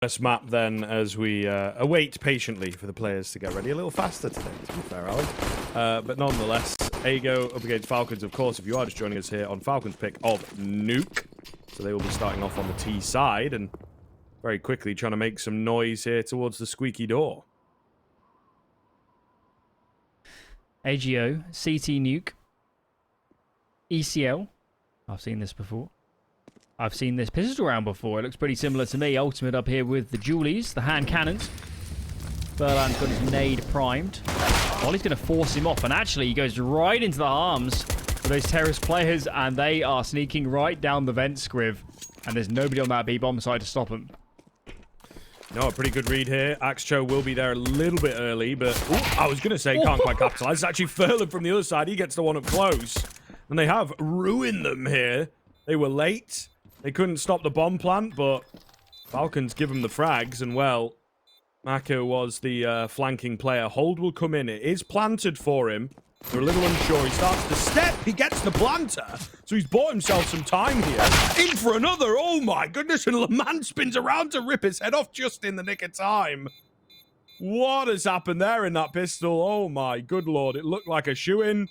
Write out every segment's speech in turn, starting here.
This map then, as we await patiently for the players to get ready. A little faster today, to be fair, Alex. But nonetheless, Ago up against Falcons, of course, if you are just joining us here on Falcons pick of Nuke. So they will be starting off on the T side and very quickly trying to make some noise here towards the squeaky door. AGO, CT Nuke, ECL. I've seen this before. I've seen this pistol round before. It looks pretty similar to me. Ultimate up here with the Julies, the hand cannons. Berland's got his nade primed. Ollie's going to force him off, and actually he goes right into the arms of those terrorist players, and they are sneaking right down the vent, Scriv. And there's nobody on that B-bomb side to stop them. No, a pretty good read here. Axcho will be there a little bit early, but I was going to say can't quite capitalize. It's actually Furlan from the other side. He gets the one up close. And they have ruined them here. They were late. They couldn't stop the bomb plant, but Falcons give him the frags, and well, Mako was the flanking player. Hold will come in. It is planted for him. They're a little unsure. He starts to step. He gets the planter. So he's bought himself some time here. In for another. Oh my goodness. And LeMan spins around to rip his head off just in the nick of time. What has happened there in that pistol? Oh my good lord. It looked like a shoe-in.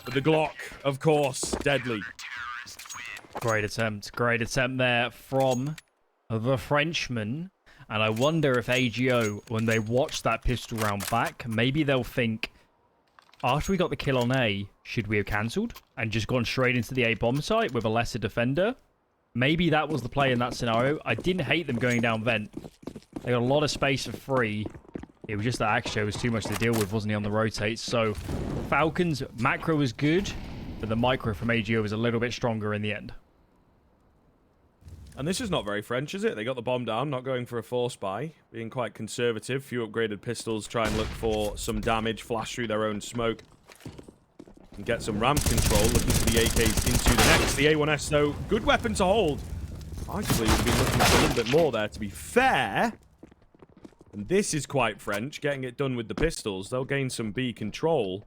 But the Glock, of course, deadly. Great attempt there from the Frenchman. And I wonder if AGO, when they watch that pistol round back, maybe they'll think, after we got the kill on A, should we have cancelled and just gone straight into the A bomb site with a lesser defender? Maybe that was the play in that scenario. I didn't hate them going down vent. They got a lot of space for free. It was just that Axcho was too much to deal with, wasn't he, on the rotate? So Falcons, macro was good, but the micro from AGO was a little bit stronger in the end. And this is not very French, is it? They got the bomb down, not going for a force buy, being quite conservative. Few upgraded pistols, try and look for some damage, flash through their own smoke, and get some ramp control, looking for the AKs into the next. The A1S, though, good weapon to hold. Arguably, would be looking for a little bit more there, to be fair. And this is quite French, getting it done with the pistols. They'll gain some B control.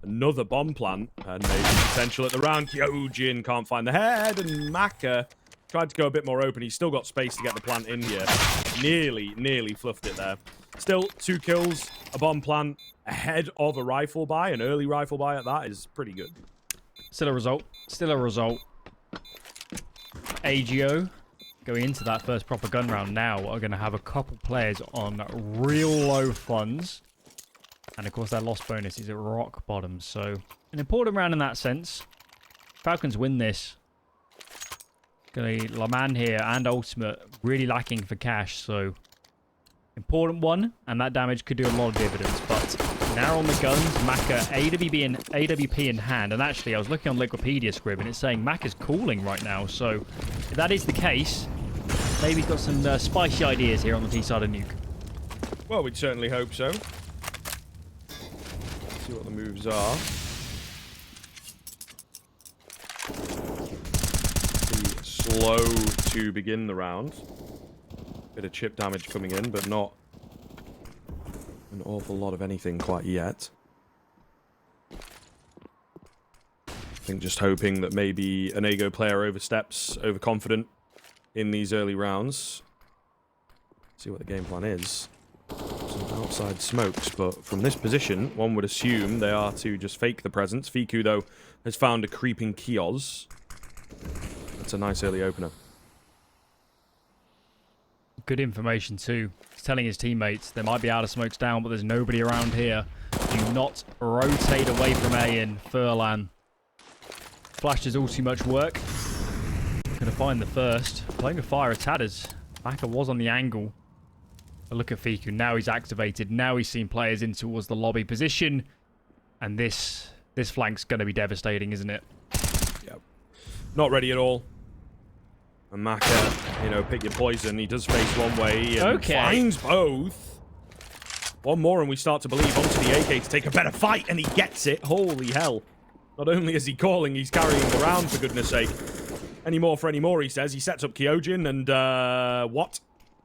Another bomb plant, and maybe potential at the round. Kyojin can't find the head, and Maka tried to go a bit more open. He's still got space to get the plant in here. Nearly fluffed it there. Still, 2 kills, a bomb plant ahead of a rifle buy. An early rifle buy at that is pretty good. Still a result. AGO, going into that first proper gun round now, are going to have a couple players on real low funds. And of course, their loss bonus is at rock bottom. So, an important round in that sense. Falcons win this. Going to LeMan here and Ultimate really lacking for cash, so important one, and that damage could do a lot of dividends. But now on the guns, Maka AWP in hand, and actually I was looking on Liquipedia Scrib and it's saying Maka's calling right now, so if that is the case, maybe he's got some spicy ideas here on the T side of Nuke. Well, we'd certainly hope so. Let's see what the moves are. Slow to begin the round. Bit of chip damage coming in, but not an awful lot of anything quite yet. I think just hoping that maybe an Ago player oversteps, overconfident in these early rounds. See what the game plan is. Some outside smokes, but from this position, one would assume they are to just fake the presence. Fiku, though, has found a creeping kiosk. That's a nice early opener. Good information too. He's telling his teammates there might be outer smokes down, but there's nobody around here. Do not rotate away from A in Furlan. Flash does all too much work. Gonna find the first. Playing with fire at Tadders. Maka was on the angle. But look at Fiku. Now he's activated. Now he's seen players in towards the lobby position. And this flank's gonna be devastating, isn't it? Yep. Not ready at all. And Maka, you know, pick your poison. He does face one way and finds both. One more and we start to believe onto the AK to take a better fight, and he gets it. Holy hell. Not only is he calling, he's carrying the round, for goodness sake. Any more for any more, he says. He sets up Kyojin and, what?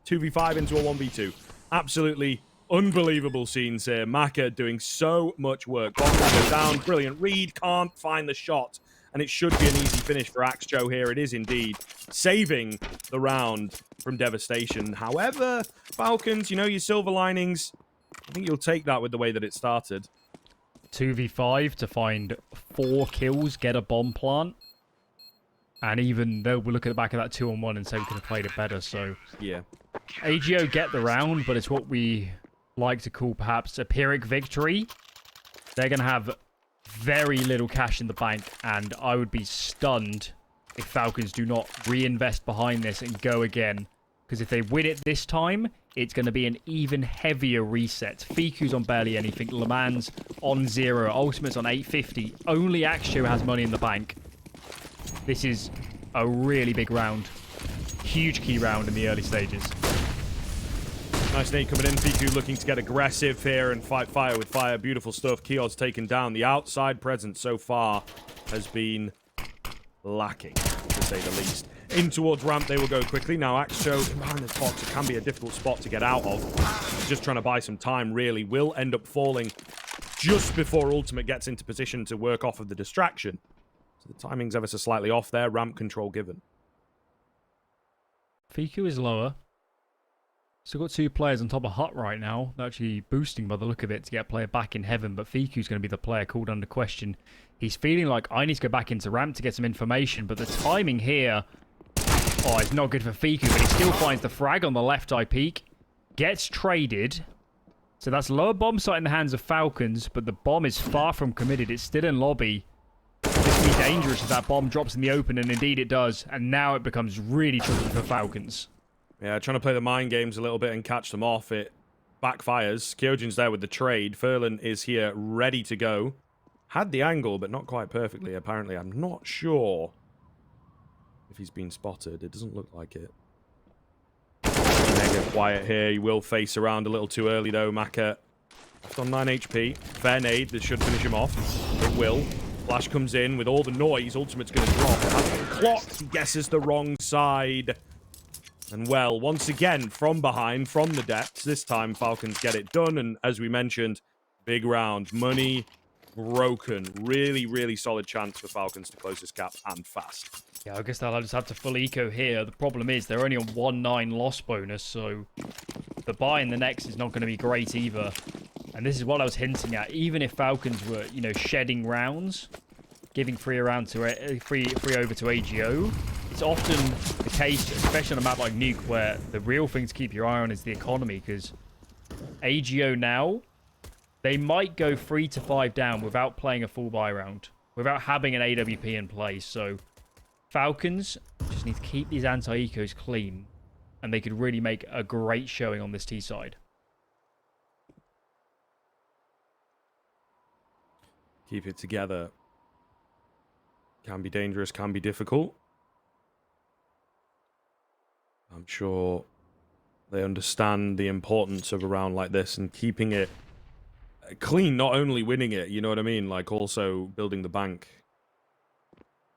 2v5 into a 1v2. Absolutely unbelievable scenes here. Maka doing so much work. Bomb goes down. Brilliant read. Can't find the shot. and it should be an easy finish for x-kom here. It is indeed, saving the round from devastation. However, Falcons, you know, your silver linings, I think you'll take that with the way that it started. 2v5 to find 4 kills, get a bomb plant. And even though we'll look at the back of that 2-on-1 and say we could have played it better, so... Yeah. AGO get the round, but it's what we like to call perhaps a Pyrrhic victory. They're going to have very little cash in the bank, and I would be stunned if Falcons do not reinvest behind this and go again. Because if they win it this time, it's going to be an even heavier reset. Fiku's on barely anything. Le Mans on 0. Ultimate's on 850. Only x-kom has money in the bank. This is a really big round. Huge key round in the early stages. Nice nade coming in. Fiku looking to get aggressive here and fight fire with fire. Beautiful stuff. Kios taken down. The outside presence so far has been lacking, to say the least. In towards ramp, they will go quickly. Now, x-kom behind this box, it can be a difficult spot to get out of. Just trying to buy some time, really. Will end up falling just before Ultimate gets into position to work off of the distraction. So the timing's ever so slightly off there. Ramp control given. Fiku is lower. Still got 2 players on top of Hut right now. They're actually boosting by the look of it to get a player back in heaven, but Fiku's going to be the player called under question. He's feeling like I need to go back into ramp to get some information, but the timing here, oh, it's not good for Fiku, but he still finds the frag on the left eye peak. Gets traded. So that's lower bomb site in the hands of Falcons, but the bomb is far from committed. It's still in lobby. This can be dangerous if that bomb drops in the open, and indeed it does. And now it becomes really tricky for Falcons. Yeah, trying to play the mind games a little bit and catch them off. It backfires. Kyojin's there with the trade. Furlan is here ready to go. Had the angle, but not quite perfectly, apparently. I'm not sure if he's been spotted. It doesn't look like it. Mega quiet here. He will face around a little too early, though. Maka left on 9 HP. Fair nade. This should finish him off. It will. Flash comes in with all the noise. Ultimate's going to drop. Clocked. He guesses the wrong side. And well, once again, from behind, from the depths, this time Falcons get it done. And as we mentioned, big round. Money broken. Really, really solid chance for Falcons to close this gap and fast. Yeah, I guess they'll just have to full eco here. The problem is they're only on 1-9 loss bonus, so the buy in the next is not going to be great either. And this is what I was hinting at. Even if Falcons were, you know, shedding rounds, giving free over to AGO, it's often the case, especially on a map like Nuke, where the real thing to keep your eye on is the economy, because AGO now, they might go 3 to 5 down without playing a full buy round, without having an AWP in play. So Falcons just need to keep these anti-ecos clean, and they could really make a great showing on this T side. Keep it together. Can be dangerous, can be difficult. I'm sure they understand the importance of a round like this and keeping it clean, not only winning it, you know what I mean? Like, also building the bank.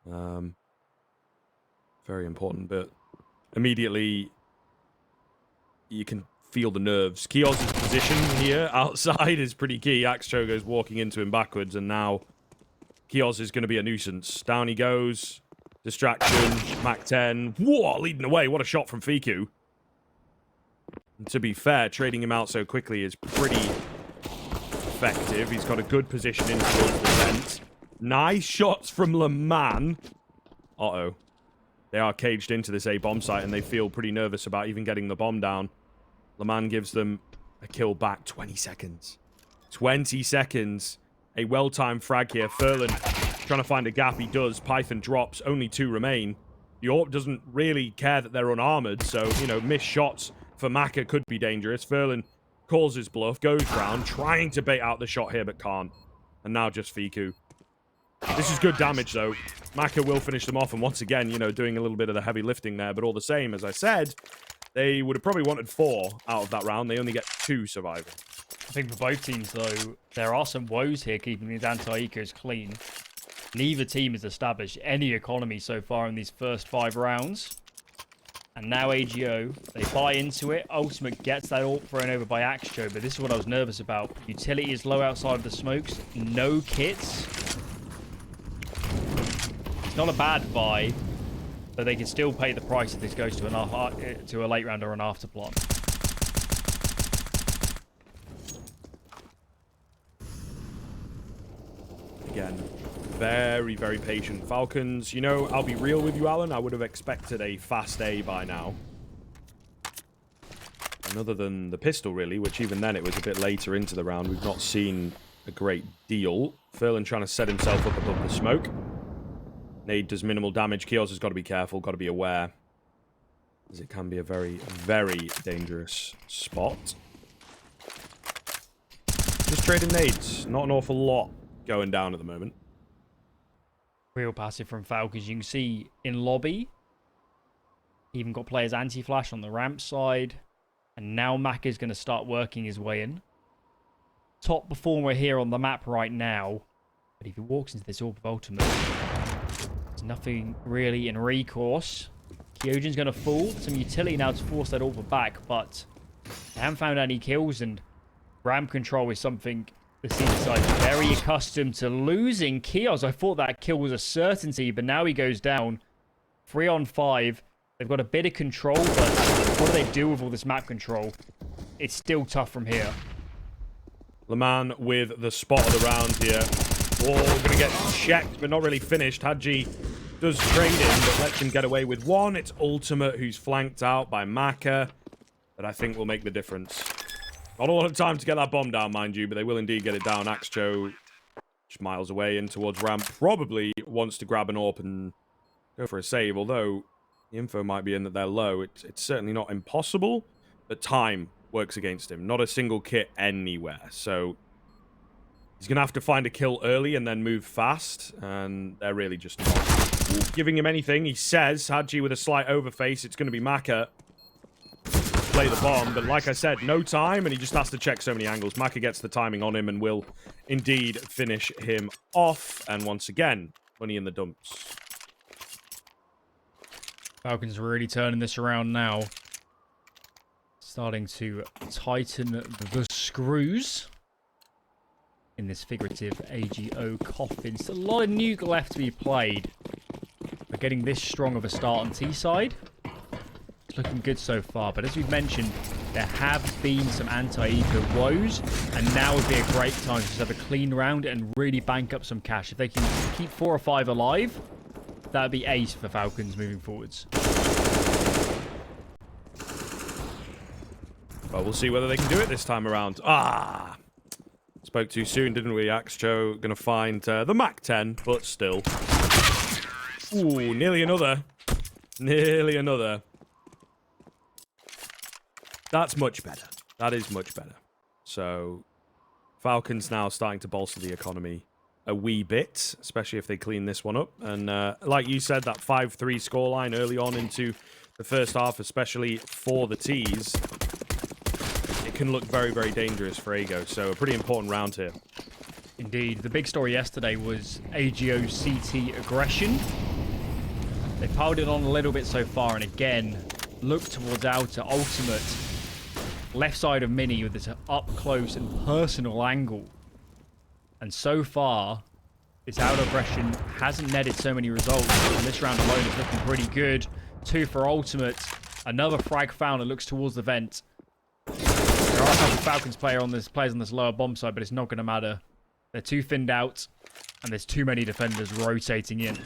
Very important, but immediately you can feel the nerves. Kios' position here outside is pretty key. x-kom goes walking into him backwards, and now Kios is going to be a nuisance. Down he goes. Distraction. Mac 10. Whoa, leading away. What a shot from Fiku. And to be fair, trading him out so quickly is pretty effective. He's got a good position in towards the vent. Nice shots from Le Mans. Uh-oh. They are caged into this A bomb site, and they feel pretty nervous about even getting the bomb down. Le Mans gives them a kill back. 20 seconds. 20 seconds. A well-timed frag here. Furlan trying to find a gap. He does. Python drops. Only 2 remain. The AWP doesn't really care that they're unarmored, so, you know, missed shots for Maka could be dangerous. Furlan calls his bluff, goes round, trying to bait out the shot here, but can't. And now just Fiku. This is good damage, though. Maka will finish them off, and once again, you know, doing a little bit of the heavy lifting there, but all the same, as I said, they would have probably wanted 4 out of that round. They only get 2 surviving. I think for both teams, though, there are some woes here keeping these anti-ecos clean. Neither team has established any economy so far in these first 5 rounds. And now AGO, they buy into it. Ultimate gets that AWP thrown over by x-kom, but this is what I was nervous about. Utility is low outside of the smokes. No kits. Not a bad buy, but they can still pay the price if this goes to a late round or an after plant. Again, very, very patient. Falcons, you know, I'll be real with you, Alan. I would have expected a fast A by now. And other than the pistol, really, which even then it was a bit later into the round, we've not seen a great deal. Furlan trying to set himself up above the smoke. Nade does minimal damage. Kios has got to be careful, got to be aware, as it can be a very, very dangerous spot. Just trading nades. Not an awful lot going down at the moment. Real passive from Falcons. You can see in lobby, even got players anti-flash on the ramp side. And now Mac is going to start working his way in. Top performer here on the map right now. But if he walks into this orb of ultimate, there's nothing really in recourse. Kyojin's going to fall. Some utility now to force that orb back, but they haven't found any kills, and ramp control is something the Caesar side is very accustomed to losing. Kios, I thought that kill was a certainty, but now he goes down. 3 on 5. They've got a bit of control, but what do they do with all this map control? It's still tough from here. Leman with the spot of the round here. Oh, going to get checked, but not really finished. Hadji does trade him, but lets him get away with one. It's Ultimate, who's flanked out by Maka, that I think will make the difference. Not a lot of time to get that bomb down, mind you, but they will indeed get it down. Axcho, just miles away in towards ramp, probably wants to grab an AWP and go for a save, although the info might be in that they're low. It's certainly not impossible, but time works against him. Not a single kit anywhere, so he's going to have to find a kill early and then move fast, and they're really just not giving him anything. He says, Hadji with a slight overface, it's going to be Maka play the bomb, but like I said, no time, and he just has to check so many angles. Maka gets the timing on him and will indeed finish him off, and once again, money in the dumps. Falcons really turning this around now. Starting to tighten the screws in this figurative AGO coffin. Still a lot of Nuke left to be played. We're getting this strong of a start on T side. It's looking good so far, but as we've mentioned, there have been some anti-eco woes, and now would be a great time to just have a clean round and really bank up some cash. If they can keep 4 or 5 alive, that would be ace for Falcons moving forwards. Well, we'll see whether they can do it this time around. Ah! Spoke too soon, didn't we? Axcho going to find the Mac 10, but still. Ooh, nearly another. Nearly another. That's much better. That is much better. So, Falcons now starting to bolster the economy a wee bit, especially if they clean this one up. And like you said, that 5-3 scoreline early on into the first half, especially for the T's, it can look very, very dangerous for Ago. So a pretty important round here. Indeed. The big story yesterday was AGO CT aggression. They piled it on a little bit so far, and again, look towards outer ultimate. Left side of Mini with this up close and personal angle. And so far, this outer aggression hasn't netted so many results. And this round alone is looking pretty good. 2 for ultimate. Another frag found that looks towards the vent. There are a couple of Falcons players on this lower bomb side, but it's not going to matter. They're too thinned out, and there's too many defenders rotating in.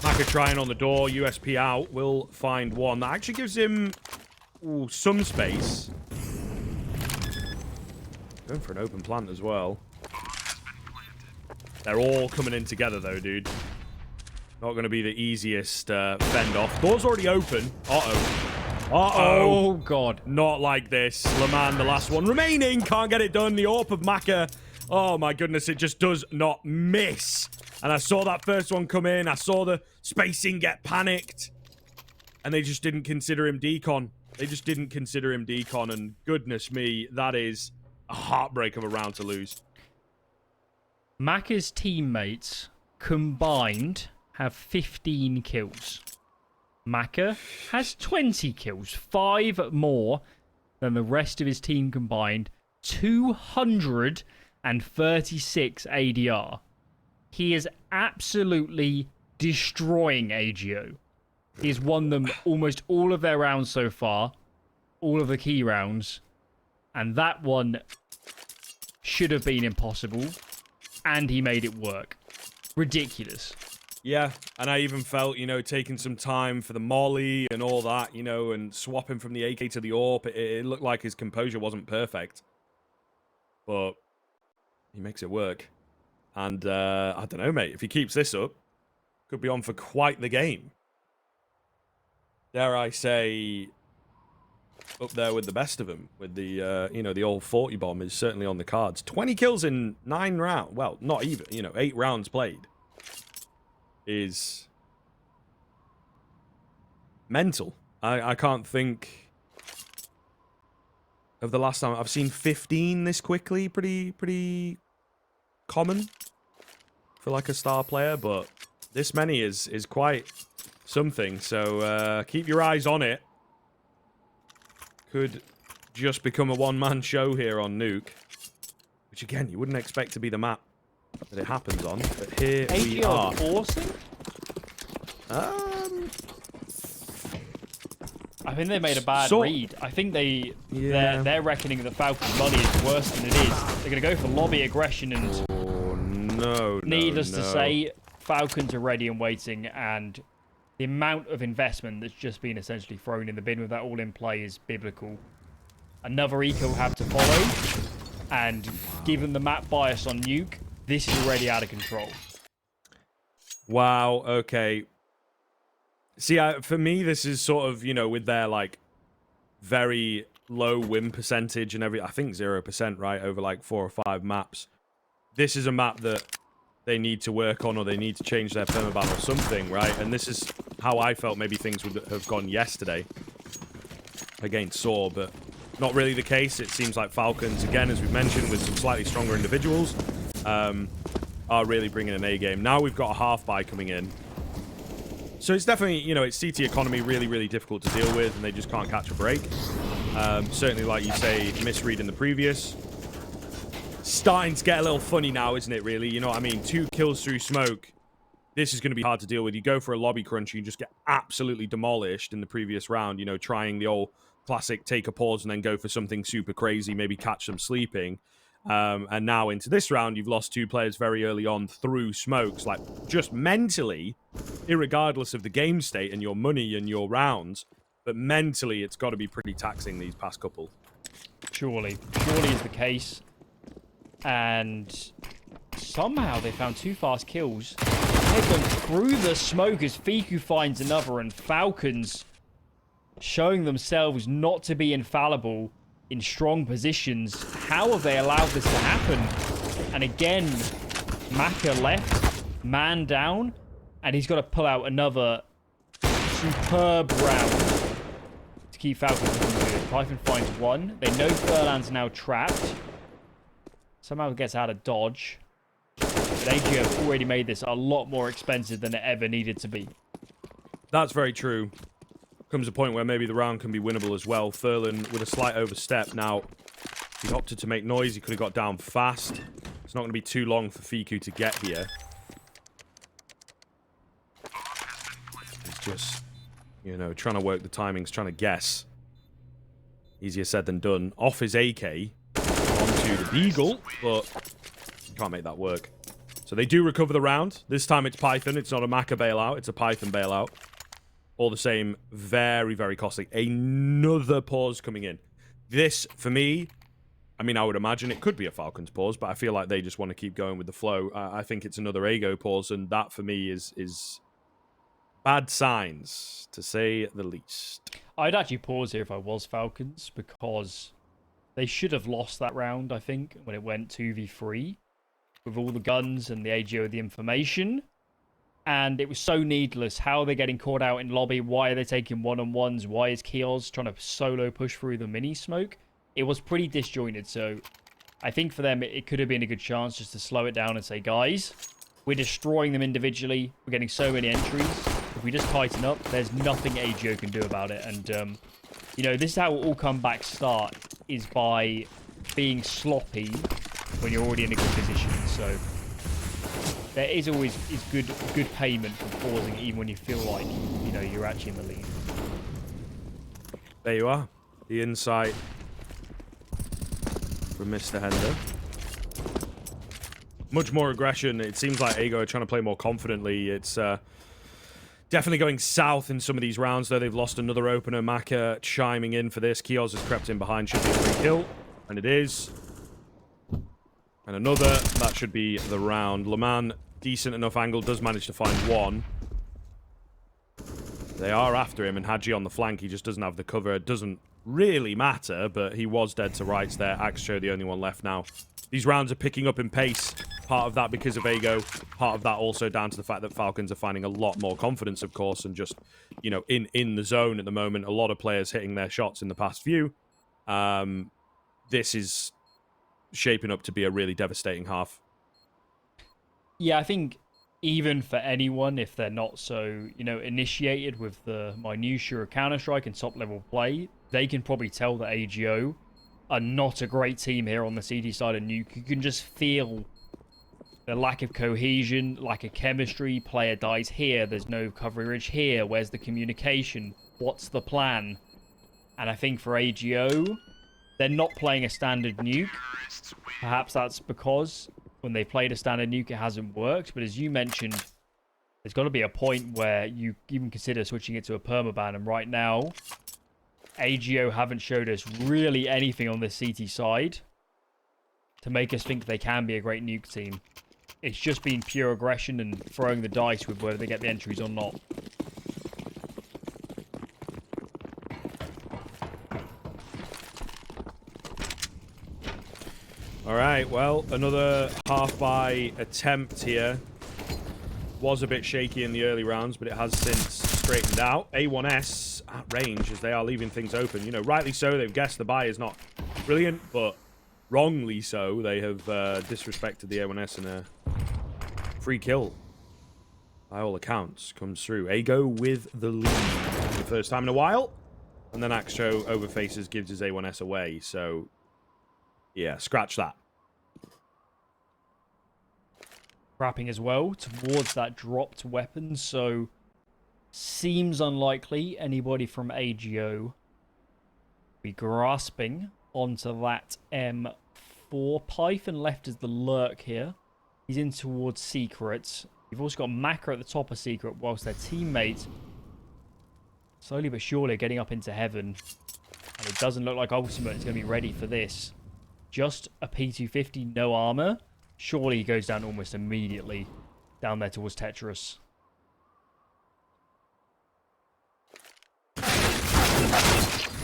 Maka trying on the door, USP out, will find one. That actually gives him some space. Going for an open plant as well. They're all coming in together though, dude. Not going to be the easiest fend off. Door's already open. Uh-oh. Uh-oh. Oh, God. Not like this. Leman, the last one remaining. Can't get it done. The AWP of Maka. Oh, my goodness. It just does not miss. And I saw that first one come in. I saw the spacing get panicked. And they just didn't consider him decon. They just didn't consider him decon. And goodness me, that is a heartbreak of a round to lose. Maka's teammates combined have 15 kills. Maka has 20 kills, 5 more than the rest of his team combined, 236 ADR. He is absolutely destroying AGO. He's won them almost all of their rounds so far, all of the key rounds, and that one should have been impossible, and he made it work. Ridiculous. Yeah, and I even felt, you know, taking some time for the molly and all that, you know, and swapping from the AK to the AWP, it looked like his composure wasn't perfect. But he makes it work. And I don't know, mate, if he keeps this up, could be on for quite the game. Dare I say, up there with the best of them, with the, you know, the old 40 bomb is certainly on the cards. 20 kills in 9 rounds, well, not even, you know, 8 rounds played. Is mental. I can't think of the last time I've seen 15 this quickly. Pretty common for like a star player, but this many is quite something. So keep your eyes on it. Could just become a one-man show here on Nuke, which again you wouldn't expect to be the map that it happens on, but here we are. Forcing? I think they made a bad read. I think their reckoning of the Falcons' money is worse than it is. They're going to go for lobby aggression, and needless to say, Falcons are ready and waiting, and the amount of investment that's just been essentially thrown in the bin with that all in play is biblical. Another eco will have to follow, and given the map bias on Nuke, this is already out of control. Wow, okay. See, for me, this is sort of, you know, with their, like, very low win percentage and I think 0%, right, over, like, 4 or 5 maps. This is a map that they need to work on, or they need to change their permaban or something, right? And this is how I felt maybe things would have gone yesterday against Saw, but not really the case. It seems like Falcons, again, as we've mentioned, with some slightly stronger individuals, are really bringing an A game. Now we've got a half buy coming in. So it's definitely, you know, it's CT economy, really difficult to deal with, and they just can't catch a break. Certainly, like you say, misread in the previous. Starting to get a little funny now, isn't it, really? You know what I mean? 2 kills through smoke. This is going to be hard to deal with. You go for a lobby crunch, you just get absolutely demolished in the previous round, you know, trying the old classic take a pause and then go for something super crazy, maybe catch them sleeping. And now into this round, you've lost 2 players very early on through smokes. Like, just mentally, irregardless of the game state and your money and your rounds, but mentally, it's got to be pretty taxing these past couple. Surely is the case. And somehow they found 2 fast kills. They've gone through the smoke as Fiku finds another, and Falcons showing themselves not to be infallible in strong positions. How have they allowed this to happen? And again, Maka left, man down, and he's got to pull out another superb round to keep Falcons good. Python finds 1. They know Furlan's now trapped. Somehow gets out of dodge. But AG have already made this a lot more expensive than it ever needed to be. That's very true. Comes a point where maybe the round can be winnable as well. Furlan with a slight overstep. Now, he opted to make noise. He could have got down fast. It's not going to be too long for Fiku to get here. He's just, you know, trying to work the timings, trying to guess. Easier said than done. Off his AK. Onto the Deagle, but can't make that work. So they do recover the round. This time it's Python. It's not a Maka bailout. It's a Python bailout. All the same, very costly. Another pause coming in. This, for me, I mean, I would imagine it could be a Falcons pause, but I feel like they just want to keep going with the flow. I think it's another Ago pause, and that, for me, is bad signs, to say the least. I'd actually pause here if I was Falcons, because they should have lost that round, I think, when it went 2v3. With all the guns and the AGO with the information. And it was so needless. How are they getting caught out in lobby? Why are they taking one-on-ones? Why is Kios trying to solo push through the mini-smoke? It was pretty disjointed, so I think for them it could have been a good chance just to slow it down and say, guys, we're destroying them individually. We're getting so many entries. If we just tighten up, there's nothing AGO can do about it. And, you know, this is how all comebacks start, is by being sloppy when you're already in a good position. So there is always good payment for pausing, even when you feel like, you know, you're actually in the lead. There you are. The insight from Mr. Hender. Much more aggression. It seems like Ago are trying to play more confidently. It's definitely going south in some of these rounds, though. They've lost another opener. Maka chiming in for this. Kioz has crept in behind. Should be a free kill. And it is. And another. That should be the round. Leman, decent enough angle, does manage to find one. They are after him, and Hadji on the flank. He just doesn't have the cover. It doesn't really matter, but he was dead to rights there. Axcho, the only one left now. These rounds are picking up in pace. Part of that because of Ago. Part of that also down to the fact that Falcons are finding a lot more confidence, of course, and just, you know, in the zone at the moment. A lot of players hitting their shots in the past few. This is shaping up to be a really devastating half. Yeah, I think even for anyone, if they're not so, you know, initiated with the minutiae of Counter-Strike and top-level play, they can probably tell that AGO are not a great team here on the CD side of Nuke. You can just feel the lack of cohesion, lack of chemistry. Player dies here, there's no coverage here. Where's the communication? What's the plan? And I think for AGO, they're not playing a standard Nuke. Perhaps that's because when they played a standard Nuke, it hasn't worked. But as you mentioned, there's got to be a point where you even consider switching it to a permaban. And right now, AGO haven't showed us really anything on this CT side to make us think they can be a great Nuke team. It's just been pure aggression and throwing the dice with whether they get the entries or not. All right, well, another half-buy attempt here. Was a bit shaky in the early rounds, but it has since straightened out. A1S at range as they are leaving things open. You know, rightly so, they've guessed the buy is not brilliant, but wrongly so. They have disrespected the A1S and a free kill, by all accounts, comes through. Ago with the lead for the first time in a while. And then Axcho overfaces, gives his A1S away, so yeah, scratch that. Wrapping as well towards that dropped weapon, so seems unlikely anybody from AGO be grasping onto that M4. Python left as the lurk here. He's in towards Secret. You've also got Maka at the top of Secret, whilst their teammate slowly but surely are getting up into heaven. And it doesn't look like Ultimate is going to be ready for this. Just a P250, no armor. Surely he goes down almost immediately down there towards Tetris.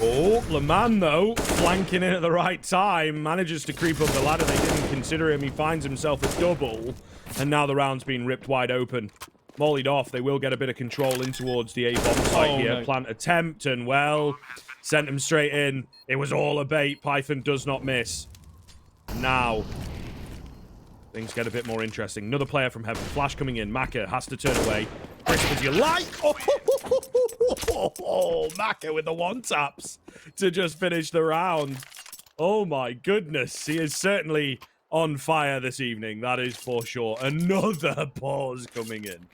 Oh, Leman, though, flanking in at the right time, manages to creep up the ladder. They didn't consider him. He finds himself a double, and now the round's been ripped wide open. Mollied off. They will get a bit of control in towards the A-bomb site here. No. Plant attempt, and, well, sent him straight in. It was all a bait. Python does not miss. Now things get a bit more interesting. Another player from Heaven. Flash coming in. Maka has to turn away. Crisp as you like. Oh, Maka with the one-taps to just finish the round. Oh, my goodness. He is certainly on fire this evening. That is for sure. Another pause coming in.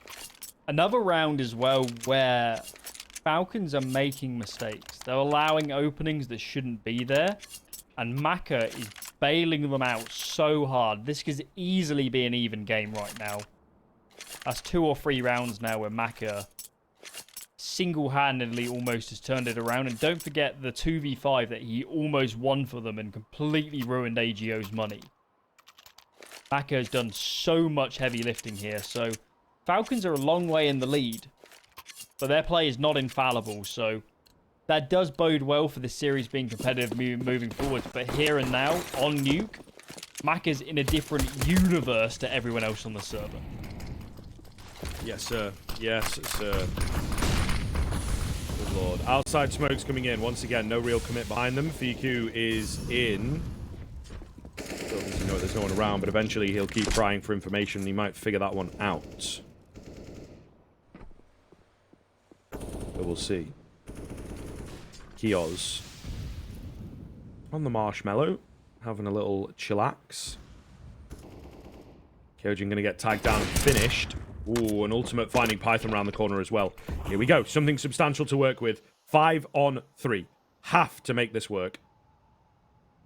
Another round as well where Falcons are making mistakes. They're allowing openings that shouldn't be there. And Maka is bailing them out so hard. This could easily be an even game right now. That's 2 or 3 rounds now where Maka single-handedly almost has turned it around. And don't forget the 2v5 that he almost won for them and completely ruined AGO's money. Maka has done so much heavy lifting here. So Falcons are a long way in the lead. But their play is not infallible, so that does bode well for the series being competitive moving forward. But here and now, on Nuke, Maka's in a different universe to everyone else on the server. Yes, sir. Yes, sir. Good lord. Outside smoke's coming in. Once again, no real commit behind them. Fiku is in. Doesn't know there's no one around, but eventually he'll keep prying for information. He might figure that one out. But we'll see. Kioz on the marshmallow, having a little chillax. Kyojin going to get tagged down and finished. Ooh, an ultimate finding Python around the corner as well. Here we go. Something substantial to work with. 5 on 3. Have to make this work.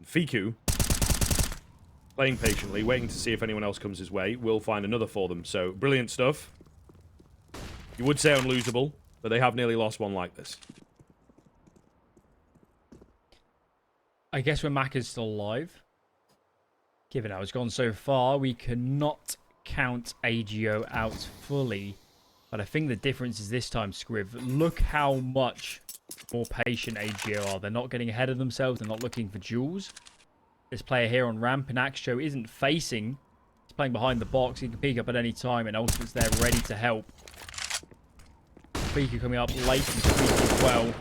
Fiku, playing patiently, waiting to see if anyone else comes his way, will find another for them. So, brilliant stuff. You would say unlosable, but they have nearly lost one like this. I guess when Mac is still alive, given how it's gone so far, we cannot count AGO out fully. But I think the difference is this time, Scriv. Look how much more patient AGO are. They're not getting ahead of themselves. They're not looking for duels. This player here on ramp in Axjo isn't facing. He's playing behind the box. He can peek up at any time, and Ultimate's there ready to help. Fiku coming up late and Squeaky as well.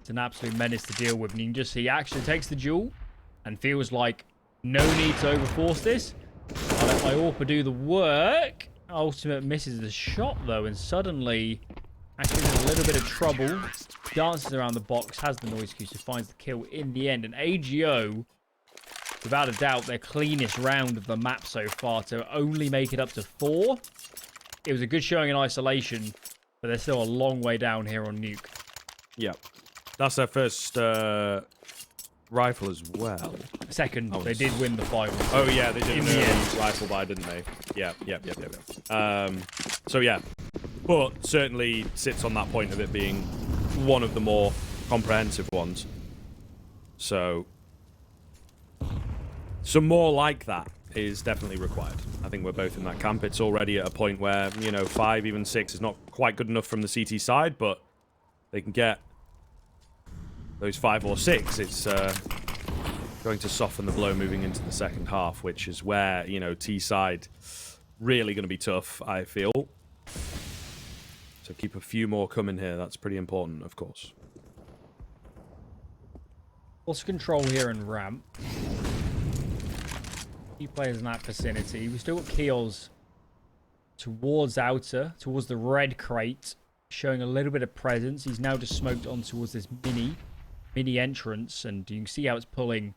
It's an absolute menace to deal with. And you can just see Axjo takes the duel and feels like no need to overforce this. I'll let my AWPer do the work. Ultimate misses the shot, though, and suddenly actually in a little bit of trouble. Dances around the box, has the noise cue, so finds the kill in the end. And AGO, without a doubt, their cleanest round of the map so far to only make it up to 4. It was a good showing in isolation, but they're still a long way down here on Nuke. Yeah. That's their first rifle as well. Second, they did win the final. Oh, yeah, they did an early rifle buy, didn't they? Yeah. So, yeah. But certainly sits on that point of it being one of the more comprehensive ones. So, some more like that is definitely required. I think we're both in that camp. It's already at a point where, you know, 5, even 6 is not quite good enough from the CT side, but they can get those 5 or 6. It's going to soften the blow moving into the second half, which is where, you know, T side really going to be tough, I feel. So keep a few more coming here. That's pretty important, of course. Lost control here in ramp. Key players in that vicinity. We still got Keels towards outer, towards the red crate, showing a little bit of presence. He's now just smoked on towards this mini entrance, and you can see how it's pulling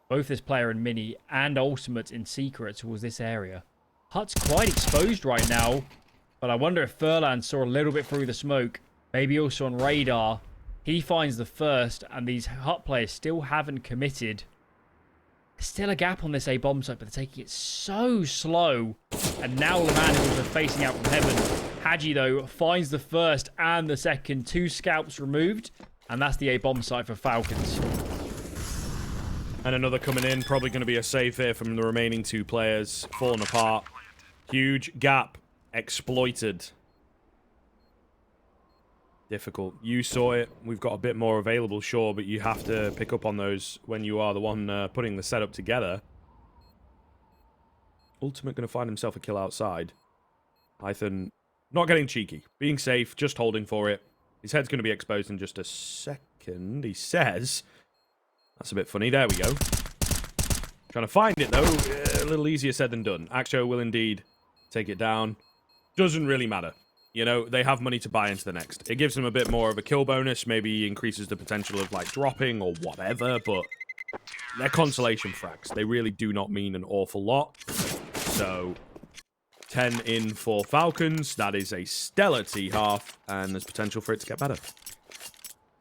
both this player in mini and ultimate in secret towards this area. Hut's quite exposed right now, but I wonder if Furlan saw a little bit through the smoke, maybe also on radar. He finds the first, and these Hut players still haven't committed. There's still a gap on this A bomb site, but they're taking it so slow. And now Leman is also facing out from heaven. Hadji, though, finds the first and the second. 2 scalps removed, and that's the A bomb site for Falcons. And another coming in, probably going to be a save here from the remaining 2 players. Falling apart. Huge gap. Exploited. Difficult. You saw it. We've got a bit more available, sure, but you have to pick up on those when you are the one putting the setup together. Ultimate going to find himself a kill outside. Python not getting cheeky. Being safe, just holding for it. His head's going to be exposed in just a second, he says. That's a bit funny. There we go. Trying to find it, though. A little easier said than done. Axo will indeed take it down. Doesn't really matter. You know, they have money to buy into the next. It gives them a bit more of a kill bonus. Maybe increases the potential of, like, dropping or whatever. But they're consolation frags. They really do not mean an awful lot. So, 10 in for Falcons. That is a stellar T-half. And there's potential for it to get better.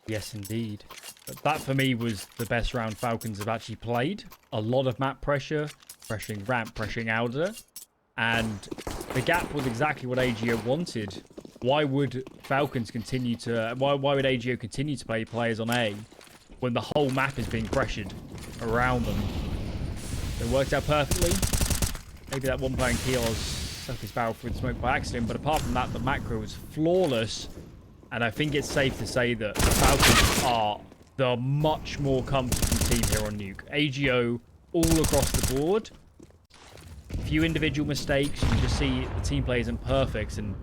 Yes, indeed. But that, for me, was the best round Falcons have actually played. A lot of map pressure. Pressuring ramp, pressuring outer. And the gap was exactly what AGO wanted. Why would Falcons continue to... Why would AGO continue to play players on A when the whole map is being pressured around them? It worked out perfectly. Maybe that one player in Keels stuck his barrel through the smoke by accident, but apart from that, the macro was flawless. And I think it's safe to say that the Falcons are the much more comfortable team here on Nuke. AGO all across the board. Few individual mistakes. You can just see the team play isn't perfect, and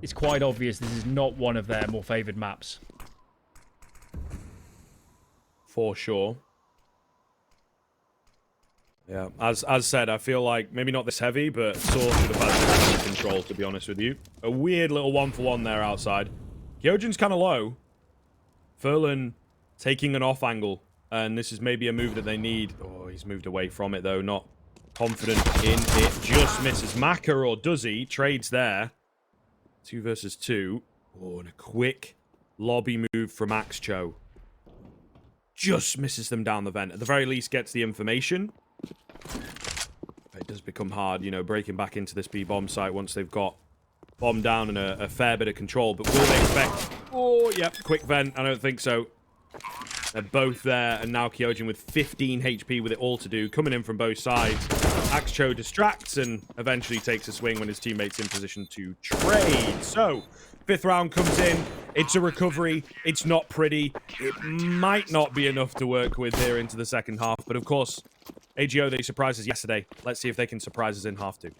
it's quite obvious this is not one of their more favoured maps. For sure. Yeah, as said, I feel like maybe not this heavy, but Source should have had some control, to be honest with you. A weird little 1-for-1 there outside. Kyojin's kind of low. Furlan taking an off angle, and this is maybe a move that they need. Oh, he's moved away from it, though. Not confident in it. Just misses. Maka, or does he? Trades there. 2 versus 2. Oh, and a quick lobby move from x-kom. Just misses them down the vent. At the very least, gets the information. It does become hard, you know, breaking back into this B-bomb site once they've got bomb down and a fair bit of control. But will they expect... Oh, yep, quick vent. I don't think so. They're both there, and now Kyojin with 15 HP with it all to do, coming in from both sides. x-kom distracts and eventually takes a swing when his teammate's in position to trade. So, 5th round comes in. It's a recovery. It's not pretty. It might not be enough to work with here into the second half, but of course, AGO, they surprised us yesterday. Let's see if they can surprise us in half 2.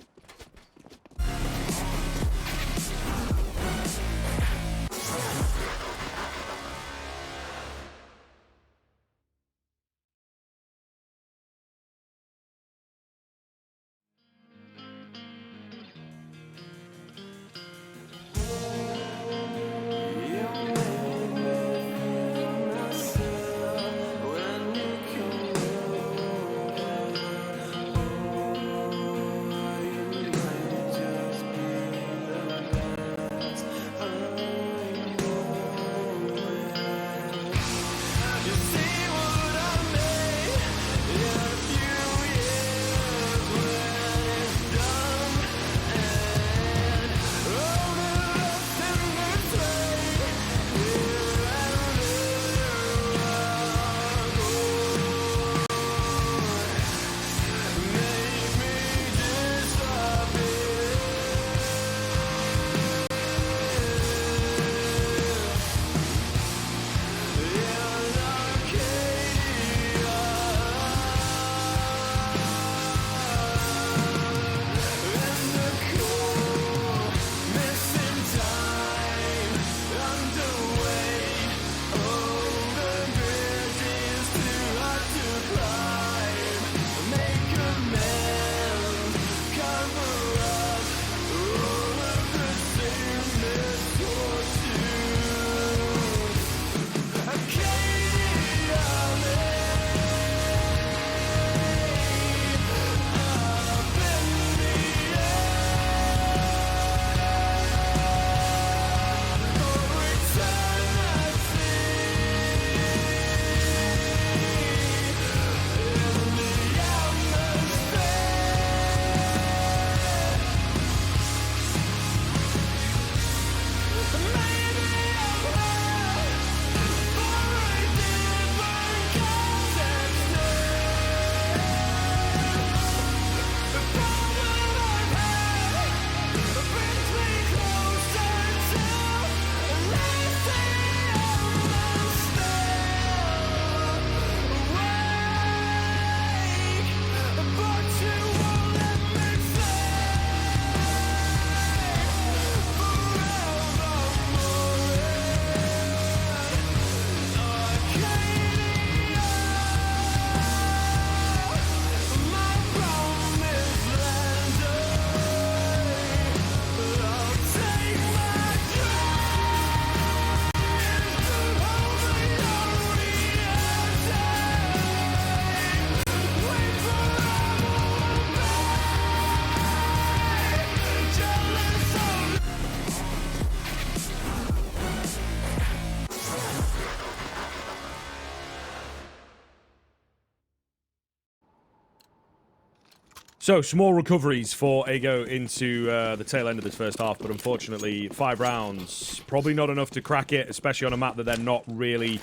So, small recoveries for AGO into the tail end of this first half, but unfortunately, 5 rounds. Probably not enough to crack it, especially on a map that they're not really,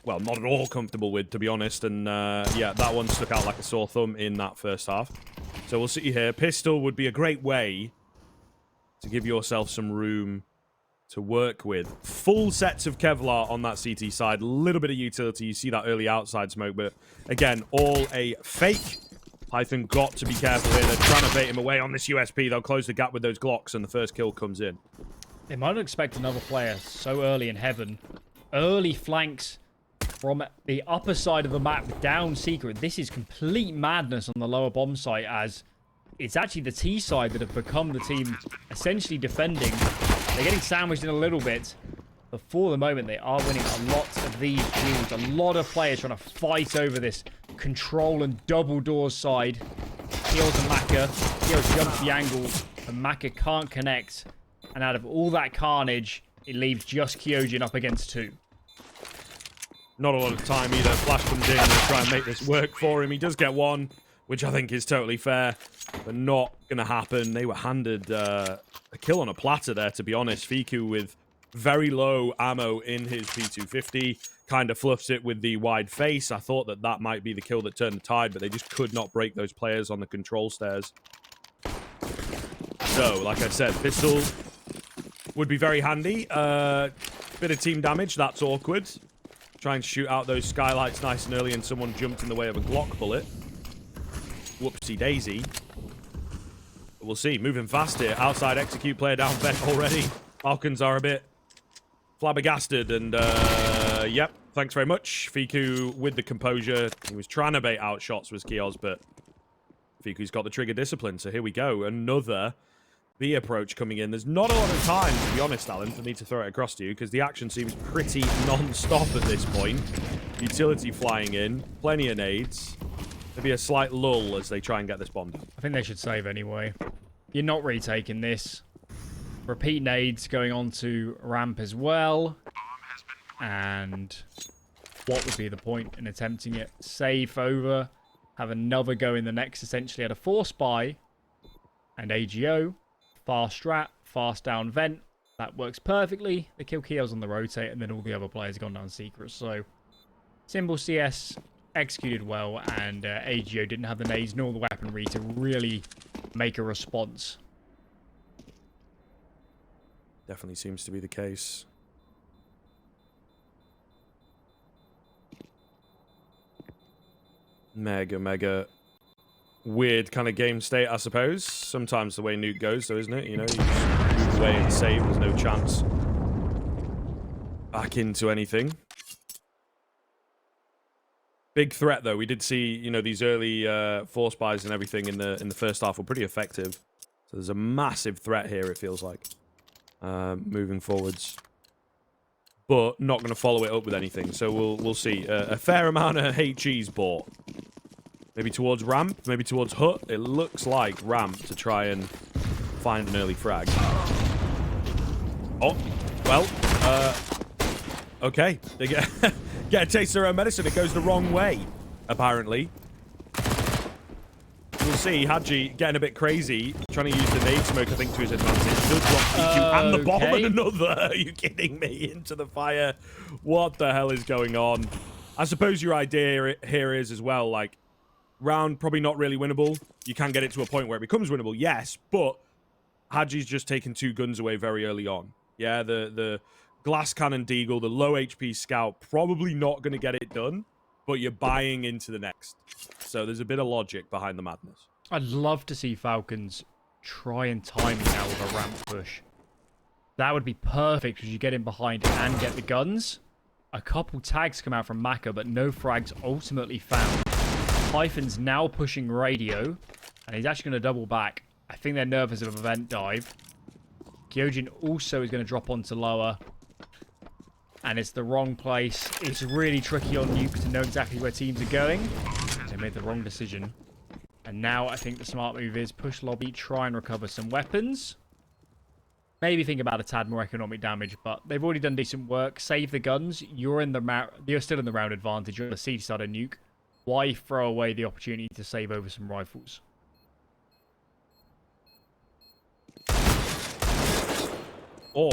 well, not at all comfortable with, to be honest. And, yeah, that one stuck out like a sore thumb in that first half. So, we'll see here. Pistol would be a great way to give yourself some room to work with. Full sets of Kevlar on that CT side. A little bit of utility. You see that early outside smoke, but, again, all a fake. Python got to be careful here. They're trying to bait him away on this USP. They'll close the gap with those Glocks, and the first kill comes in. They might expect another player so early in heaven. Early flanks from the upper side of the map down secret. This is complete madness on the lower bomb site, as it's actually the T side that have become the team essentially defending. They're getting sandwiched in a little bit. But for the moment, they are winning a lot of these duels. A lot of players trying to fight over this control and double doors side. Keels and Maka. Keels jumps the angle, and Maka can't connect. And out of all that carnage, it leaves just Kyojin up against 2. Not a lot of time either. Flash comes in and try and make this work for him. He does get one, which I think is totally fair, but not going to happen. They were handed a kill on a platter there, to be honest. Fiku with very low ammo in his P250, kind of fluffs it with the wide face. I thought that that might be the kill that turned the tide, but they just could not break those players on the control stairs. So, like I said, pistol would be very handy. Bit of team damage, that's awkward. Try and shoot out those skylights nice and early, and someone jumped in the way of a Glock bullet. Whoopsie daisy. But we'll see. Moving fast here. Outside execute player down vent already. Falcons are a bit flabbergasted, and yep, thanks very much. Fiku with the composure. He was trying to bait out shots, was Kios, but Fiku's got the trigger discipline, so here we go. Another B approach coming in. There's not a lot of time, to be honest, Alan, for me to throw it across to you, because the action seems pretty non-stop at this point. Utility flying in, plenty of nades. Maybe a slight lull as they try and get this bomb down. I think they should save anyway. You're not retaking this. Repeat nades going on to ramp as well. And what would be the point in attempting it? Save over. Have another go in the next, essentially at a force buy. And AGO. Fast strat. Fast down vent. That works perfectly. They kill Kios on the rotate, and then all the other players gone down secret. So, Symbol CS executed well, and AGO didn't have the nades nor the weaponry to really make a response. Definitely seems to be the case. Mega weird kind of game state, I suppose. Sometimes the way Nuke goes, though, isn't it? You know, you just move away and save. There's no chance back into anything. Big threat, though. We did see, you know, these early force buys and everything in the first half were pretty effective. So there's a massive threat here, it feels like, moving forwards. But not going to follow it up with anything. So we'll see. A fair amount of HE's bought. Maybe towards ramp, maybe towards hut. It looks like ramp to try and find an early frag. Oh, well, okay. They get a taste of their own medicine. It goes the wrong way, apparently. We'll see. Hadji getting a bit crazy, trying to use the nade smoke, I think, to his advantage. Does drop PQ and the bomb and another. Are you kidding me? Into the fire. What the hell is going on? I suppose your idea here is as well, like, round probably not really winnable. You can get it to a point where it becomes winnable, yes, but Hadji's just taken 2 guns away very early on. Yeah, the glass cannon deagle, the low HP scout, probably not going to get it done, but you're buying into the next. So there's a bit of logic behind the madness. I'd love to see Falcons try and time it now with a ramp push. That would be perfect because you get in behind and get the guns. A couple tags come out from Maka, but no frags ultimately found. Python's now pushing radio, and he's actually going to double back. I think they're nervous of a vent dive. Kyojin also is going to drop onto lower. And it's the wrong place. It's really tricky on Nuke to know exactly where teams are going. They made the wrong decision. And now I think the smart move is push lobby, try and recover some weapons. Maybe think about a tad more economic damage, but they've already done decent work. Save the guns. You're still in the round advantage. You're on the siege side of Nuke. Why throw away the opportunity to save over some rifles? Or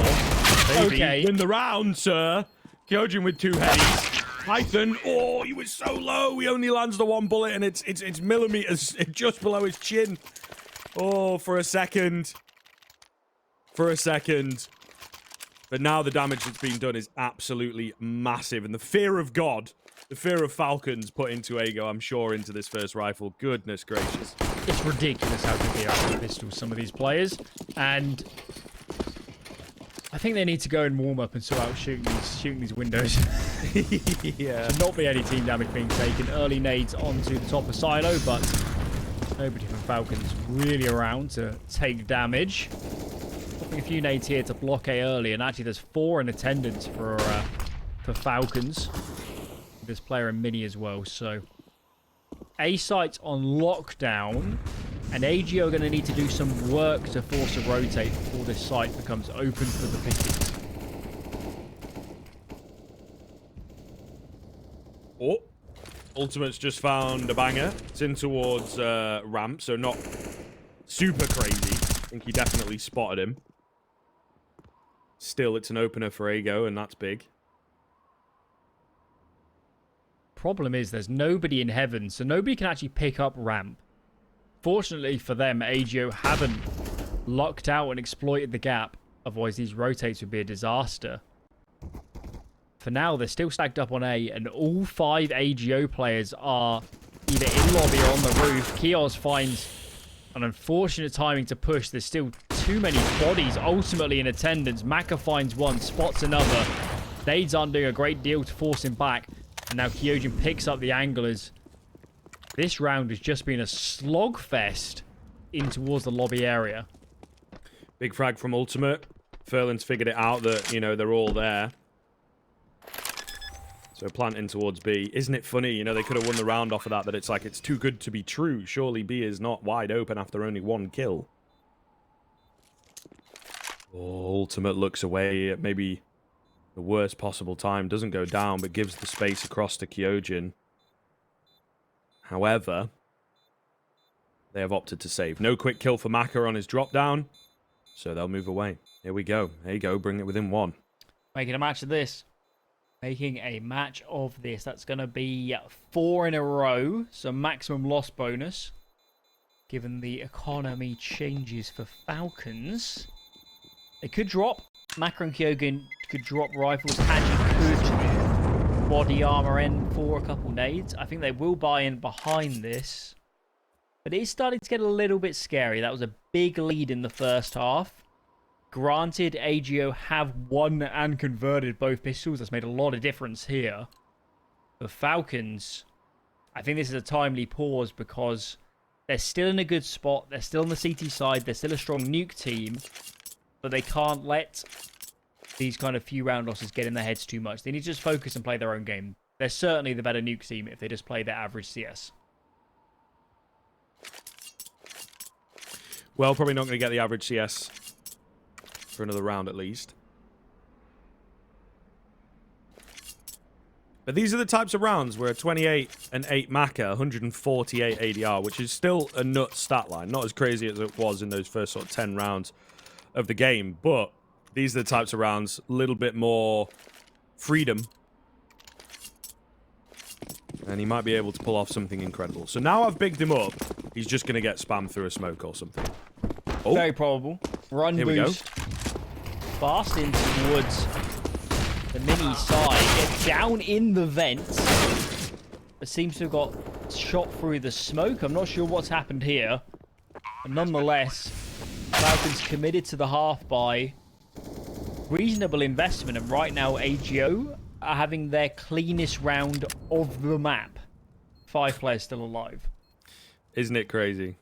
maybe win the round, sir. Kyojin with 2 headies. Python, oh, he was so low. He only lands the 1 bullet, and it's millimeters just below his chin. Oh, for a second. For a second. But now the damage that's being done is absolutely massive. And the fear of God, the fear of Falcons put into Ego, I'm sure, into this first rifle. Goodness gracious. It's ridiculous how good they are with pistols, some of these players. And I think they need to go and warm up and sort out shooting these windows. Yeah. Should not be any team damage being taken. Early nades onto the top of silo, but nobody from Falcons really around to take damage. Popping a few nades here to block A early, and actually there's 4 in attendance for Falcons. This player in mini as well, so A site's on lockdown. And AGO are going to need to do some work to force a rotate before this site becomes open for the pickies. Oh, Ultimate's just found a banger. It's in towards ramp, so not super crazy. I think he definitely spotted him. Still, it's an opener for Ago, and that's big. Problem is, there's nobody in heaven, so nobody can actually pick up ramp. Fortunately for them, AGO haven't locked out and exploited the gap. Otherwise, these rotates would be a disaster. For now, they're still stacked up on A, and all 5 AGO players are either in lobby or on the roof. Kios finds an unfortunate timing to push. There's still too many bodies ultimately in attendance. Maka finds one, spots another. Nades aren't doing a great deal to force him back. And now Kyojin picks up the anglers. This round has just been a slogfest in towards the lobby area. Big frag from Ultimate. Furlan's figured it out that, you know, they're all there. So planting towards B. Isn't it funny? You know, they could have won the round off of that, but it's like, it's too good to be true. Surely B is not wide open after only 1 kill. Oh, Ultimate looks away at maybe the worst possible time. Doesn't go down, but gives the space across to Kyojin. However, they have opted to save. No quick kill for Maka on his drop down, so they'll move away. Here we go. There you go. Bring it within 1. Making a match of this. Making a match of this. That's going to be 4 in a row. So maximum loss bonus. Given the economy changes for Falcons. They could drop. Maka and Kyojin could drop rifles. Haji could body armor in for a couple nades. I think they will buy in behind this. But it is starting to get a little bit scary. That was a big lead in the first half. Granted, AGO have won and converted both pistols. That's made a lot of difference here. The Falcons, I think this is a timely pause because they're still in a good spot. They're still on the CT side. They're still a strong nuke team. But they can't let these kind of few round losses get in their heads too much. They need to just focus and play their own game. They're certainly the better nuke team if they just play their average CS. Well, probably not going to get the average CS for another round at least. But these are the types of rounds where 28 and 8 Maka, 148 ADR, which is still a nut stat line. Not as crazy as it was in those first sort of 10 rounds of the game, but these are the types of rounds, a little bit more freedom. And he might be able to pull off something incredible. So now I've bigged him up, he's just going to get spammed through a smoke or something. Oh. Very probable. Run Here boost. Fast in towards the mini side. Get down in the vents. It seems to have got shot through the smoke. I'm not sure what's happened here. But nonetheless, Falcons committed to the half by reasonable investment. And right now, AGO are having their cleanest round of the map. 5 players still alive. Isn't it crazy?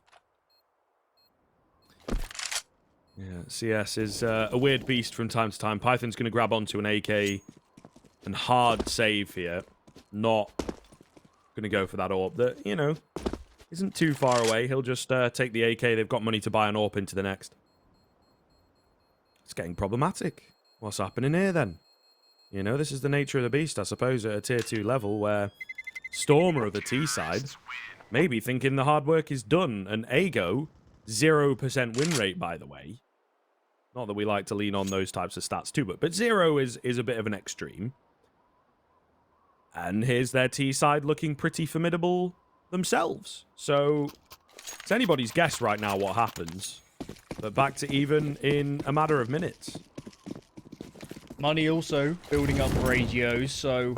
Yeah, CS is a weird beast from time to time. Python's going to grab onto an AK and hard save here. Not going to go for that AWP that, you know, isn't too far away. He'll just take the AK. They've got money to buy an AWP into the next. It's getting problematic. What's happening here then? You know, this is the nature of the beast, I suppose, at a tier 2 level where Stormer of the T side maybe thinking the hard work is done. And Ago, 0% win rate, by the way. Not that we like to lean on those types of stats too, but 0 is a bit of an extreme. And here's their T side looking pretty formidable themselves. So it's anybody's guess right now what happens. But back to even in a matter of minutes. Money also building up for AGOs, so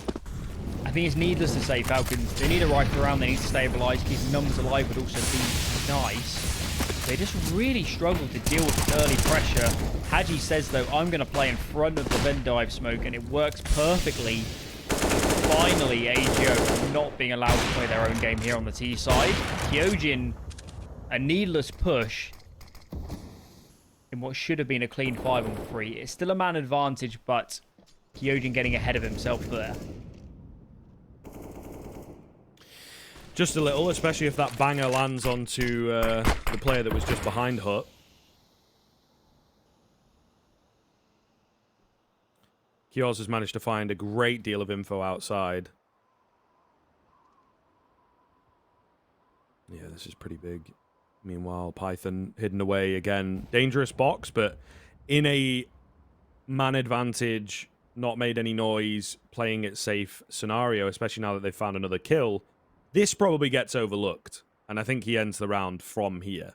I think it's needless to say Falcons, they need a rifle around, they need to stabilise, keep numbers alive, but also be nice. They just really struggle to deal with the early pressure. Haji says, though, I'm going to play in front of the vent dive smoke, and it works perfectly. Finally, AGO not being allowed to play their own game here on the T side. Kyojin, a needless push in what should have been a clean 5-on-3. It's still a man advantage, but Kyojin getting ahead of himself there. Just a little, especially if that banger lands onto the player that was just behind Hut. Kiosk has managed to find a great deal of info outside. Yeah, this is pretty big. Meanwhile, Python hidden away again. Dangerous box, but in a man advantage, not made any noise, playing it safe scenario, especially now that they've found another kill. This probably gets overlooked, and I think he ends the round from here.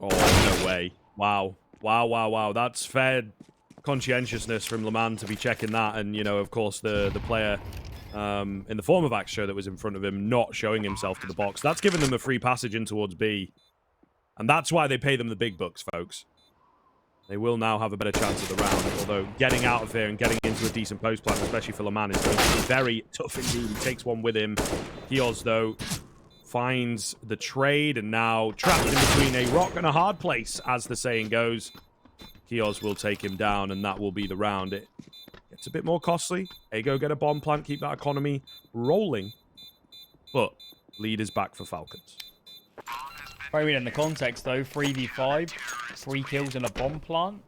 Oh, no way. Wow. Wow, wow, wow. That's fair conscientiousness from Leman to be checking that, and, you know, of course, the player in the form of Axshow that was in front of him not showing himself to the box. That's given them a free passage in towards B, and that's why they pay them the big bucks, folks. They will now have a better chance of the round, although getting out of here and getting into a decent post plan, especially for Leman, is going to be very tough indeed. He takes one with him. Kiosk, though, finds the trade, and now trapped in between a rock and a hard place, as the saying goes. Kiosk will take him down, and that will be the round. It gets a bit more costly. Ego get a bomb plant, keep that economy rolling. But lead is back for Falcons. Very in the context, though, 3v5, 3 kills and a bomb plant.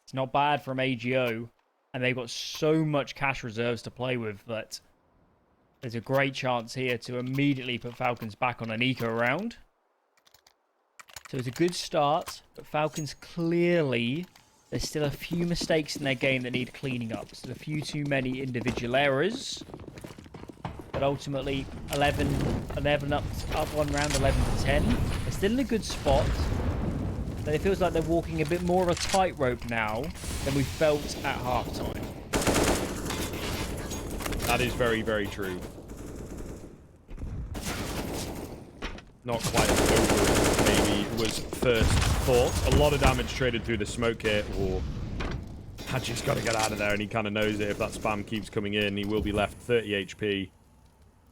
It's not bad from AGO, and they've got so much cash reserves to play with that there's a great chance here to immediately put Falcons back on an eco round. So it's a good start, but Falcons clearly, there's still a few mistakes in their game that need cleaning up. There's a few too many individual errors. But ultimately, 11 up one round, 11 to 10. They're still in a good spot. But it feels like they're walking a bit more of a tightrope now than we felt at halftime. That is very, very true. Not quite as over as maybe was first thought. A lot of damage traded through the smoke here. Oh, Hadji's got to get out of there, and he kind of knows it. If that spam keeps coming in, he will be left 30 HP.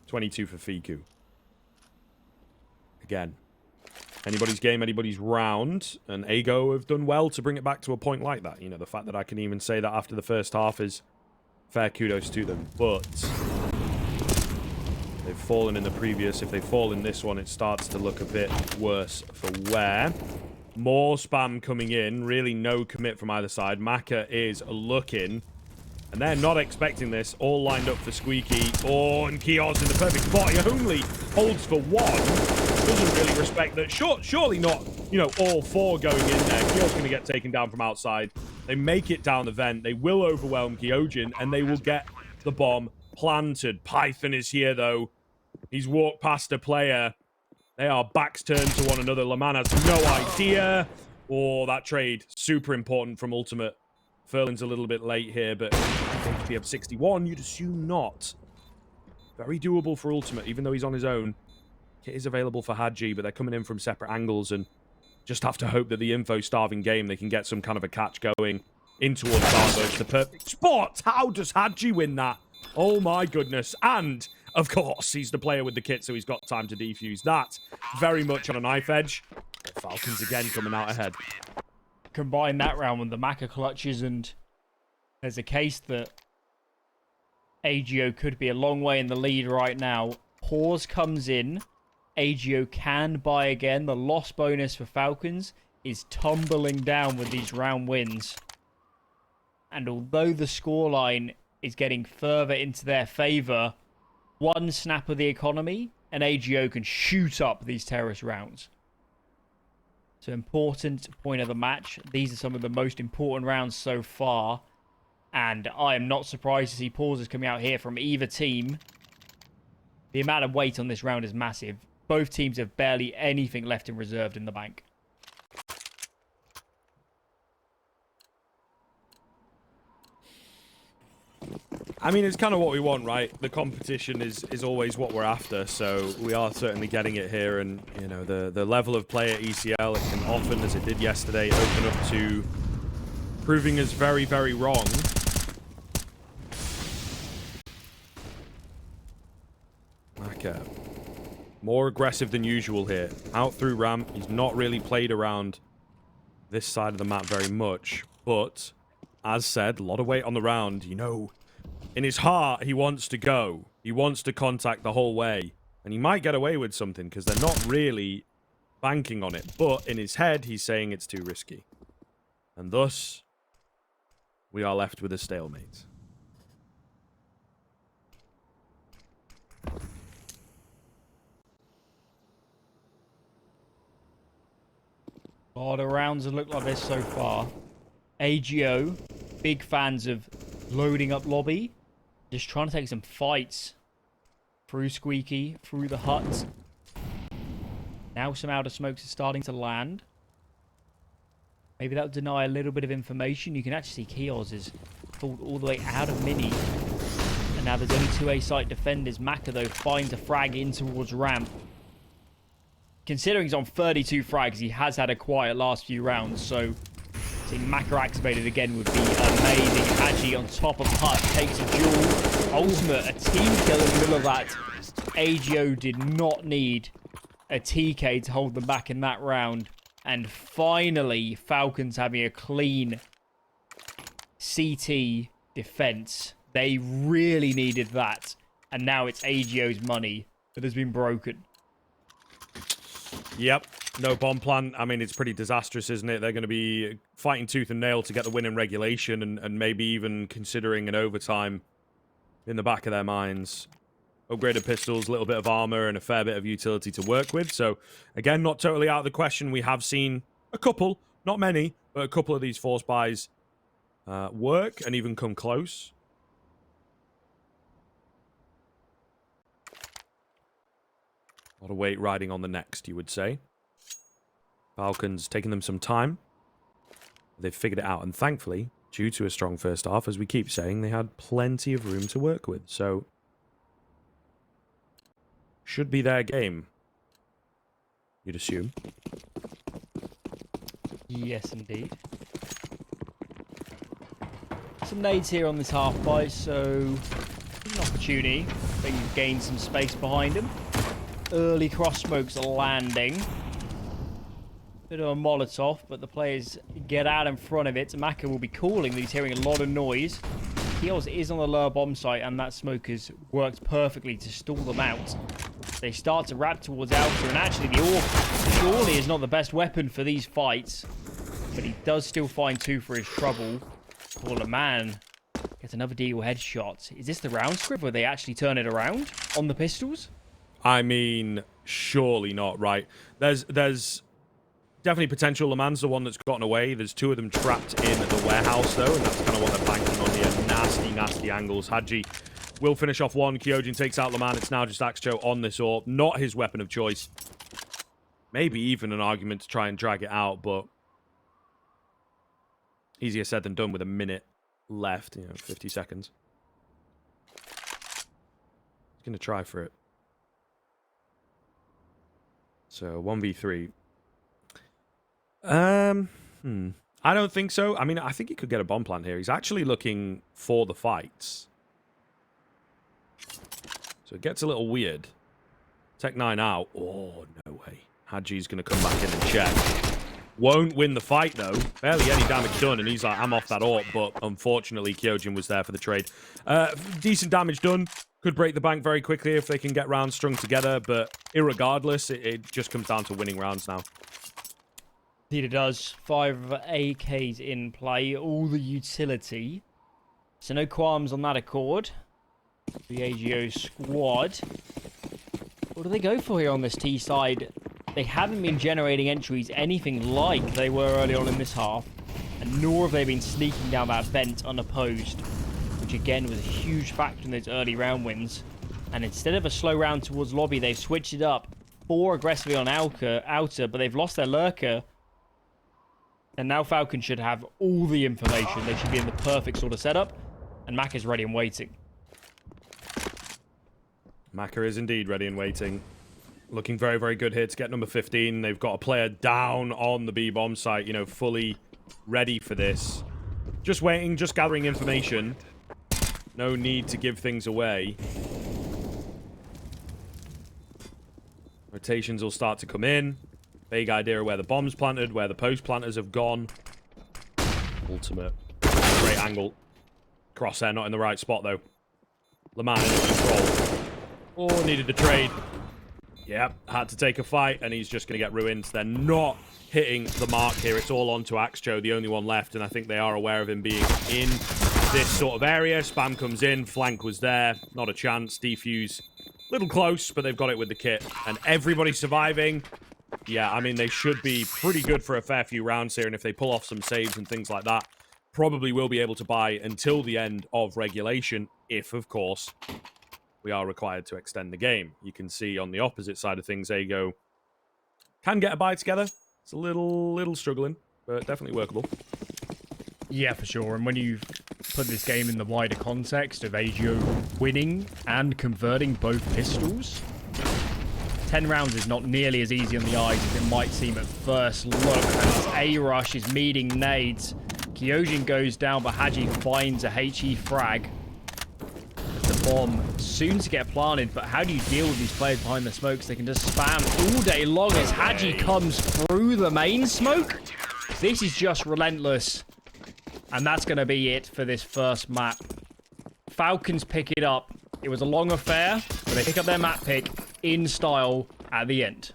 22 for Fiku. Again, anybody's game, anybody's round, and Ago have done well to bring it back to a point like that. You know, the fact that I can even say that after the first half is fair kudos to them, but they've fallen in the previous. If they fall in this one, it starts to look a bit worse for wear. More spam coming in, really no commit from either side. Maka is looking, and they're not expecting this. All lined up for Squeaky. Oh, and Kiosk in the perfect spot. He only holds for one. Doesn't really respect that. Surely not, you know, all 4 going in there. Kiosk going to get taken down from outside. They make it down the vent. They will overwhelm Kyojin, and they will get the bomb planted. Python is here, though. He's walked past a player. They are backs turned to one another. Leman has no idea. Oh, that trade. Super important from Ultimate. Furlan's a little bit late here, but HP of 61, you'd assume not. Very doable for Ultimate, even though he's on his own. Kit is available for Hadji, but they're coming in from separate angles, and just have to hope that the info-starving game, they can get some kind of a catch going in towards Barbo. It's the perfect spot! How does Hadji win that? Oh my goodness. And, of course, he's the player with the kit, so he's got time to defuse that. Very much on a knife edge. Falcons again coming out ahead. Combine that round with the Maka clutches, and there's a case that AGO could be a long way in the lead right now. Pause comes in. AGO can buy again. The loss bonus for Falcons is tumbling down with these round wins. And although the scoreline is getting further into their favour, one snap of the economy and AGO can shoot up these terrorist rounds. So important point of the match. These are some of the most important rounds so far. And I am not surprised to see pauses coming out here from either team. The amount of weight on this round is massive. Both teams have barely anything left in reserve in the bank. I mean, it's kind of what we want, right? The competition is always what we're after, so we are certainly getting it here. And, you know, the level of play at ECL, it can often, as it did yesterday, open up to proving us very, very wrong. Okay. More aggressive than usual here. Out through ramp. He's not really played around this side of the map very much. But, as said, a lot of weight on the round. You know, In his heart, he wants to go. He wants to contact the whole way. And he might get away with something because they're not really banking on it. But in his head, he's saying it's too risky. And thus, we are left with a stalemate. A lot of rounds have looked like this so far. AGO, big fans of loading up lobby. Just trying to take some fights. Through Squeaky, through the hut. Now some outer smokes are starting to land. Maybe that would deny a little bit of information. You can actually see Kios is pulled all the way out of Mini. And now there's only two A-site defenders. Maka, though, finds a frag in towards ramp. Considering he's on 32 frags, he has had a quiet last few rounds. So, seeing Maka activated again would be amazing. Haji on top of Hut takes a duel. Ultimate, a team kill in the middle of that. AGO did not need a TK to hold them back in that round. And finally, Falcons having a clean CT defense. They really needed that. And now it's AGO's money that has been broken. Yep, no bomb plant. I mean, it's pretty disastrous, isn't it? They're going to be fighting tooth and nail to get the win in regulation and maybe even considering an overtime in the back of their minds. Upgraded pistols, a little bit of armor, and a fair bit of utility to work with. So, again, not totally out of the question. We have seen a couple, not many, but a couple of these force buys work and even come close. A lot of weight riding on the next, you would say. Falcons taking them some time. They've figured it out, and thankfully, due to a strong first half, as we keep saying, they had plenty of room to work with. So, should be their game, you'd assume. Yes, indeed. Some nades here on this half buy, so an opportunity. They can gain some space behind him. Early cross smokes are landing. Bit of a Molotov, but the players get out in front of it. Maka will be calling that he's hearing a lot of noise. Keels is on the lower bomb site, and that smoke has worked perfectly to stall them out. They start to wrap towards Alpha, and actually the AWP surely is not the best weapon for these fights. But he does still find two for his trouble. Well, a man gets another deal headshot. Is this the round script where they actually turn it around on the pistols? I mean, surely not, right? There's definitely potential. Le Mans the one that's gotten away. There's two of them trapped in the warehouse, though, and that's kind of what they're banking on here. Nasty, nasty angles. Haji will finish off one. Kyojin takes out Le Mans. It's now just Axcho on this AWP. Not his weapon of choice. Maybe even an argument to try and drag it out, but easier said than done with a minute left, 50 seconds. He's going to try for it. So, 1v3. I don't think so. I mean, I think he could get a bomb plant here. He's actually looking for the fights. So it gets a little weird. Tech 9 out. Oh, no way. Haji's going to come back in and check. Won't win the fight, though. Barely any damage done, and he's like, I'm off that AWP, but unfortunately, Kyojin was there for the trade. Decent damage done. Could break the bank very quickly if they can get rounds strung together, but irregardless, it just comes down to winning rounds now. Indeed it does. 5 AKs in play, all the utility. So no qualms on that accord. The AGO squad. What do they go for here on this T side? They haven't been generating entries anything like they were early on in this half, and nor have they been sneaking down that vent unopposed, which again was a huge factor in those early round wins. And instead of a slow round towards lobby, they've switched it up more aggressively on outer, but they've lost their lurker. And now Falcons should have all the information. They should be in the perfect sort of setup. And Maka is ready and waiting. Maka is indeed ready and waiting. Looking very, very good here to get number 15. They've got a player down on the B-bomb site, fully ready for this. Just waiting, just gathering information. No need to give things away. Rotations will start to come in. Vague idea of where the bomb's planted, where the post planters have gone. Ultimate. Great angle. Crosshair not in the right spot, though. Leman in control. Oh, needed the trade. Yeah, had to take a fight, and he's just going to get ruined. They're not hitting the mark here. It's all on to Axjo, the only one left, and I think they are aware of him being in this sort of area. Spam comes in. Flank was there. Not a chance. Defuse. Little close, but they've got it with the kit. And everybody surviving. Yeah, I mean, they should be pretty good for a fair few rounds here, and if they pull off some saves and things like that, probably will be able to buy until the end of regulation, if, of course, we are required to extend the game. You can see on the opposite side of things, Ago can get a buy together. It's a little struggling, but definitely workable. Yeah, for sure. And when you put this game in the wider context of Agio winning and converting both pistols, 10 rounds is not nearly as easy on the eyes as it might seem at first look. As A-Rush is meeting nades. Kyojin goes down, but Haji finds a HE frag. The bomb soon to get planted, but how do you deal with these players behind the smokes? They can just spam all day long as Haji comes through the main smoke. This is just relentless. And that's going to be it for this first map. Falcons pick it up. It was a long affair, but they pick up their map pick in style at the end.